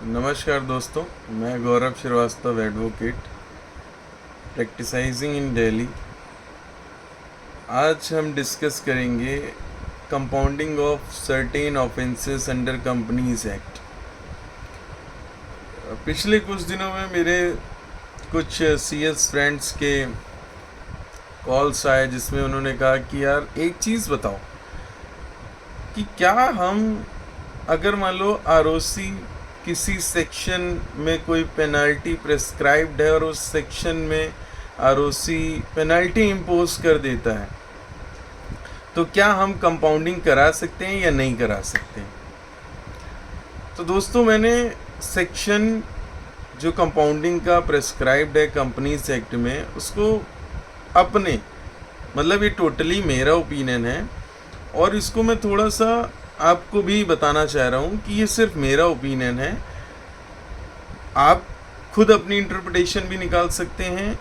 नमस्कार दोस्तों, मैं गौरव श्रीवास्तव एडवोकेट प्रैक्टिसाइजिंग इन दिल्ली। आज हम डिस्कस करेंगे compounding of certain offences under companies act. पिछले कुछ दिनों में मेरे कुछ सीएस फ्रेंड्स के कॉल्स आए जिसमें उन्होंने कहा कि यार एक चीज़ बताओ कि क्या हम अगर मान लो आरओसी किसी सेक्शन में कोई पेनल्टी प्रेस्क्राइब्ड है और उस सेक्शन में आरओसी पेनल्टी इम्पोज कर देता है, तो क्या हम कंपाउंडिंग करा सकते हैं या नहीं करा सकते। तो दोस्तों, मैंने सेक्शन जो कंपाउंडिंग का प्रेस्क्राइब्ड है कंपनीज एक्ट में, उसको अपने मतलब ये टोटली मेरा ओपिनियन है और इसको मैं थोड़ा सा आपको भी बताना चाह रहा हूँ कि ये सिर्फ मेरा ओपिनियन है। आप खुद अपनी इंटरप्रिटेशन भी निकाल सकते हैं,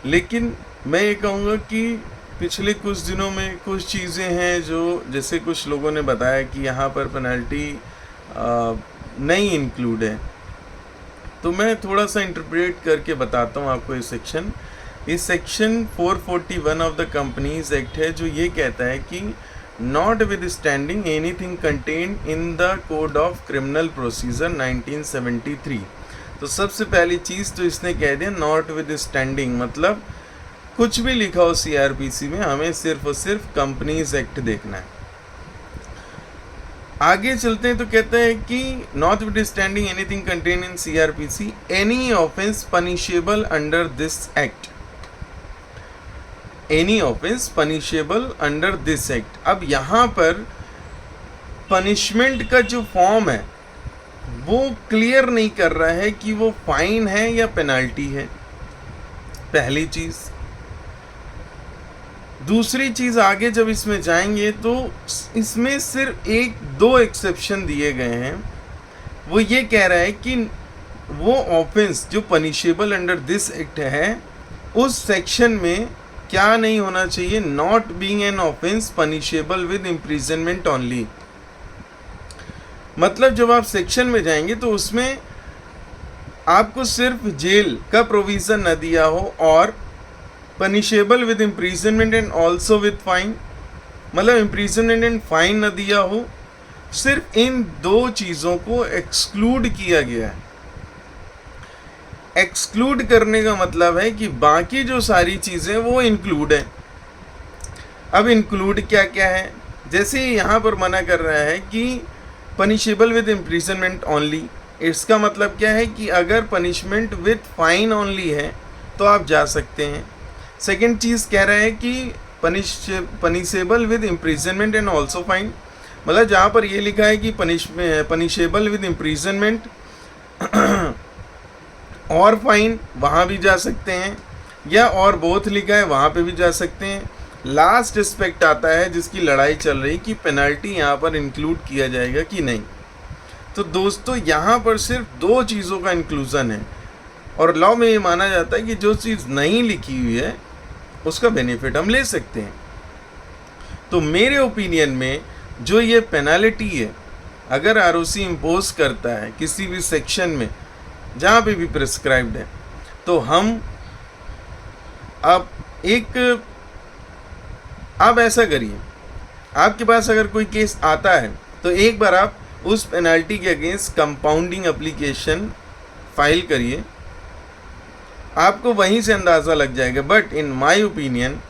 लेकिन मैं ये कहूँगा कि पिछले कुछ दिनों में कुछ चीज़ें हैं जो जैसे कुछ लोगों ने बताया कि यहाँ पर पेनल्टी नहीं इंक्लूड है, तो मैं थोड़ा सा इंटरप्रेट करके बताता हूँ आपको। इस section 441 of the companies act है जो ये कहता है कि notwithstanding anything contained in the Code of Criminal Procedure 1973। तो सबसे पहली चीज़ तो इसने कह दिया notwithstanding, मतलब कुछ भी लिखा हो सीआरपीसी में, हमें सिर्फ और सिर्फ कंपनीज एक्ट देखना है। आगे चलते हैं तो कहता है कि notwithstanding anything contained in CRPC any offense punishable under this act, any offence punishable under this act. अब यहाँ पर पनिशमेंट का जो फॉर्म है वो क्लियर नहीं कर रहा है कि वो फाइन है या पेनल्टी है, पहली चीज। दूसरी चीज, आगे जब इसमें जाएंगे तो इसमें सिर्फ एक दो एक्सेप्शन दिए गए हैं। वो ये कह रहा है कि वो ऑफेंस जो पनिशेबल अंडर दिस एक्ट है उस सेक्शन में क्या नहीं होना चाहिए, not being an offence punishable with imprisonment only. मतलब जब आप सेक्शन में जाएंगे तो उसमें आपको सिर्फ जेल का प्रोविजन न दिया हो और punishable with imprisonment and also with fine, मतलब इम्प्रिजनमेंट एंड फाइन न दिया हो, सिर्फ इन दो चीज़ों को एक्सक्लूड किया गया है। एक्सक्लूड करने का मतलब है कि बाकी जो सारी चीज़ें वो इंक्लूड है। अब इंक्लूड क्या क्या है, जैसे यहाँ पर मना कर रहा है कि पनिशेबल विद इम्प्रिजनमेंट ओनली, इसका मतलब क्या है कि अगर पनिशमेंट विद फाइन ओनली है तो आप जा सकते हैं। सेकंड चीज़ कह रहा है कि punishable with imprisonment and also fine, मतलब जहाँ पर ये लिखा है कि पनिशेबल विद इम्प्रिजनमेंट और फाइन, वहाँ भी जा सकते हैं, या और बोथ लिखा है वहाँ पे भी जा सकते हैं। लास्ट एस्पेक्ट आता है जिसकी लड़ाई चल रही कि पेनल्टी यहाँ पर इंक्लूड किया जाएगा कि नहीं। तो दोस्तों, यहाँ पर सिर्फ दो चीज़ों का इंक्लूज़न है और लॉ में ये माना जाता है कि जो चीज़ नहीं लिखी हुई है उसका बेनिफिट हम ले सकते हैं। तो मेरे ओपिनियन में जो ये पेनल्टी है, अगर आरओसी इम्पोज करता है किसी भी सेक्शन में जहाँ पे भी प्रिस्क्राइब्ड है, तो हम आप ऐसा करिए, आपके पास अगर कोई केस आता है तो एक बार आप उस पेनल्टी के अगेंस्ट कंपाउंडिंग एप्लीकेशन फाइल करिए, आपको वहीं से अंदाज़ा लग जाएगा। But in my opinion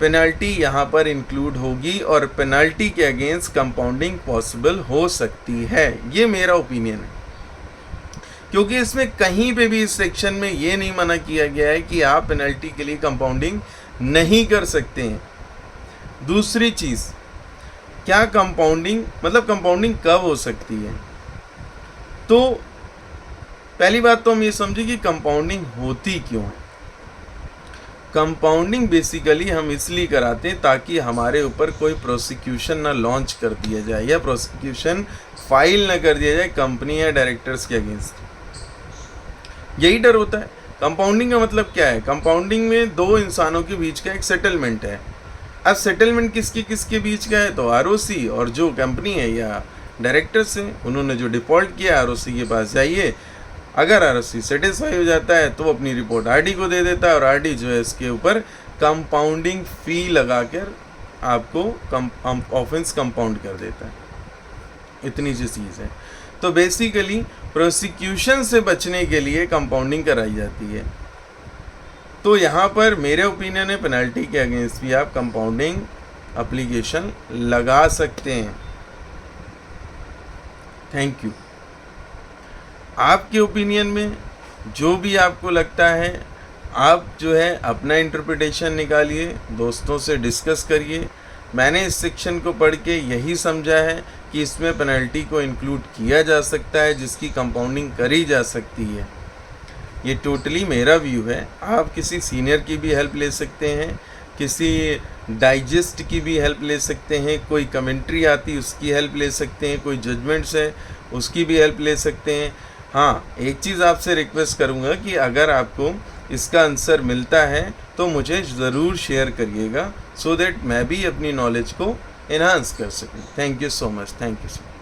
penalty यहाँ पर इंक्लूड होगी और पेनल्टी के अगेंस्ट कंपाउंडिंग पॉसिबल हो सकती है। ये मेरा ओपिनियन है, क्योंकि इसमें कहीं पे भी इस सेक्शन में ये नहीं मना किया गया है कि आप पेनल्टी के लिए कंपाउंडिंग नहीं कर सकते हैं। दूसरी चीज़, क्या कंपाउंडिंग मतलब कंपाउंडिंग कब हो सकती है, तो पहली बात तो हम ये समझें कि कंपाउंडिंग होती क्यों है। कंपाउंडिंग बेसिकली हम इसलिए कराते हैं ताकि हमारे ऊपर कोई प्रोसिक्यूशन ना लॉन्च कर दिया जाए या प्रोसिक्यूशन फाइल ना कर दिया जाए कंपनी या डायरेक्टर्स के अगेंस्ट। यही डर होता है। कंपाउंडिंग का मतलब क्या है, कंपाउंडिंग में दो इंसानों के बीच का एक सेटलमेंट है। अब सेटलमेंट किसके किसके बीच का है, तो आरओसी और जो कंपनी है या डायरेक्टर से, उन्होंने जो डिफ़ॉल्ट किया आरओसी के पास जाइए, अगर आरओसी सेटिस्फाई हो जाता है तो वो अपनी रिपोर्ट आरडी को दे देता है और आरडी जो है इसके ऊपर कंपाउंडिंग फ़ी लगा कर आपको ऑफेंस कंपाउंड कर देता है। इतनी सी चीज़ है। तो बेसिकली प्रोसिक्यूशन से बचने के लिए कंपाउंडिंग कराई जाती है। तो यहाँ पर मेरे ओपिनियन है पेनल्टी के अगेंस्ट भी आप कंपाउंडिंग एप्लीकेशन लगा सकते हैं। Thank you. आपके ओपिनियन में जो भी आपको लगता है, आप जो है अपना इंटरप्रिटेशन निकालिए, दोस्तों से डिस्कस करिए। मैंने इस सेक्शन को पढ़ के यही समझा है कि इसमें पेनल्टी को इंक्लूड किया जा सकता है, जिसकी कंपाउंडिंग करी जा सकती है। ये टोटली मेरा व्यू है। आप किसी सीनियर की भी हेल्प ले सकते हैं, किसी डाइजेस्ट की भी हेल्प ले सकते हैं, कोई कमेंट्री आती उसकी हेल्प ले सकते हैं, कोई जजमेंट्स है उसकी भी हेल्प ले सकते हैं। हाँ, एक चीज़ आपसे रिक्वेस्ट करूँगा कि अगर आपको इसका आंसर मिलता है तो मुझे ज़रूर शेयर करिएगा, सो दैट मैं भी अपनी नॉलेज को एनहांस कर सकूँ। Thank you so much. Thank you so much.